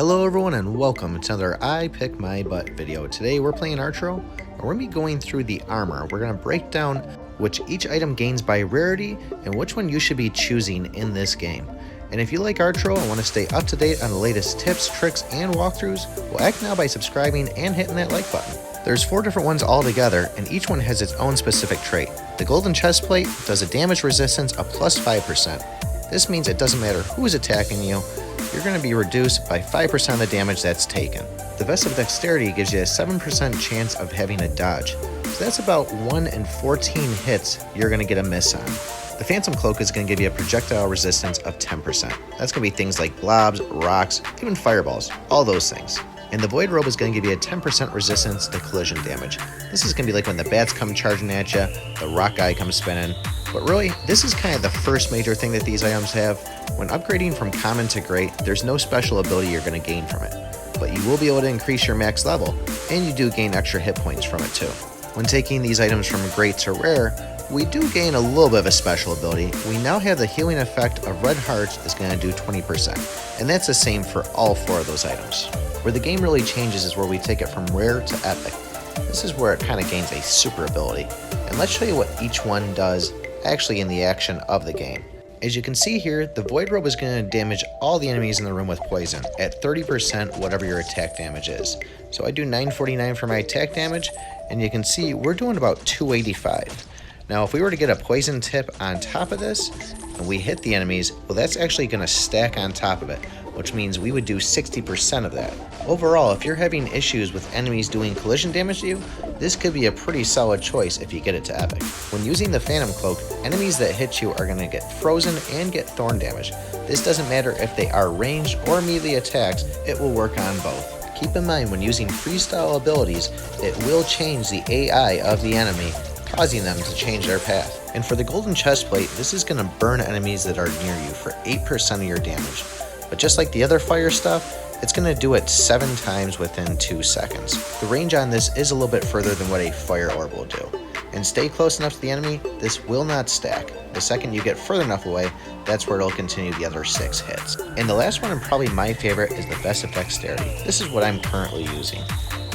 Hello everyone and welcome to another I Pick My Butt video. Today we're playing Archero and we're going to be going through the armor. We're going to break down which each item gains by rarity and which one you should be choosing in this game. And if you like Archero and want to stay up to date on the latest tips, tricks, and walkthroughs, well, act now by subscribing and hitting that like button. There's 4 different ones all together and each one has its own specific trait. The golden chest plate does a damage resistance of plus 5%. This means it doesn't matter who is attacking you, you're going to be reduced by 5% of the damage that's taken. The vest of dexterity gives you a 7% chance of having a dodge, so that's about 1 in 14 hits you're going to get a miss on. The phantom cloak is going to give you a projectile resistance of 10%. That's going to be things like blobs, rocks, even fireballs, all those things. And the void robe is going to give you a 10% resistance to collision damage. This is going to be like when the bats come charging at you, the rock guy comes spinning. But really, this is kind of the first major thing that these items have. When upgrading from common to great, there's no special ability you're going to gain from it. But you will be able to increase your max level, and you do gain extra hit points from it too. When taking these items from great to rare, we do gain a little bit of a special ability. We now have the healing effect of red hearts is going to do 20%. And that's the same for all 4 of those items. Where the game really changes is where we take it from rare to epic. This is where it kind of gains a super ability. And let's show you what each one does actually in the action of the game. As you can see here, the void robe is going to damage all the enemies in the room with poison at 30% whatever your attack damage is. So I do 949 for my attack damage, and you can see we're doing about 285. Now if we were to get a poison tip on top of this and we hit the enemies, well, that's actually going to stack on top of it, which means we would do 60% of that. Overall, if you're having issues with enemies doing collision damage to you, this could be a pretty solid choice if you get it to epic. When using the phantom cloak, enemies that hit you are going to get frozen and get thorn damage. This doesn't matter if they are ranged or melee attacks, it will work on both. Keep in mind when using freestyle abilities, it will change the AI of the enemy, causing them to change their path. And for the golden chest plate, this is going to burn enemies that are near you for 8% of your damage. But just like the other fire stuff, it's going to do it 7 times within 2 seconds. The range on this is a little bit further than what a fire orb will do. And stay close enough to the enemy, this will not stack. The second you get further enough away, that's where it'll continue the other 6 hits. And the last one, and probably my favorite, is the vest of dexterity. This is what I'm currently using.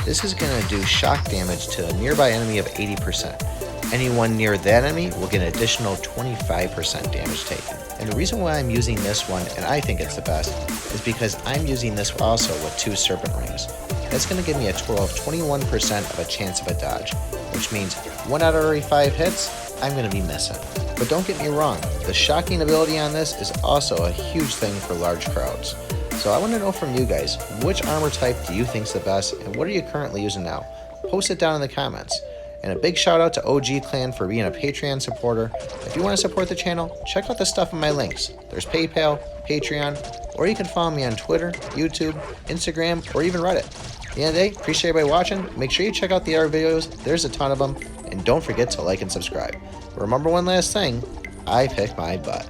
This is going to do shock damage to a nearby enemy of 80%. Anyone near that enemy will get an additional 25% damage taken. And the reason why I'm using this one, and I think it's the best, is because I'm using this also with 2 serpent rings. That's going to give me a total of 21% of a chance of a dodge, which means 1 out of every 5 hits, I'm going to be missing. But don't get me wrong, the shocking ability on this is also a huge thing for large crowds. So I want to know from you guys, which armor type do you think is the best, and what are you currently using now? Post it down in the comments. And a big shout out to OG Clan for being a Patreon supporter. If you want to support the channel, check out the stuff in my links. There's PayPal, Patreon, or you can follow me on Twitter, YouTube, Instagram, or even Reddit. At the end of the day, appreciate everybody watching. Make sure you check out the other videos. There's a ton of them. And don't forget to like and subscribe. Remember one last thing, I pick my butt.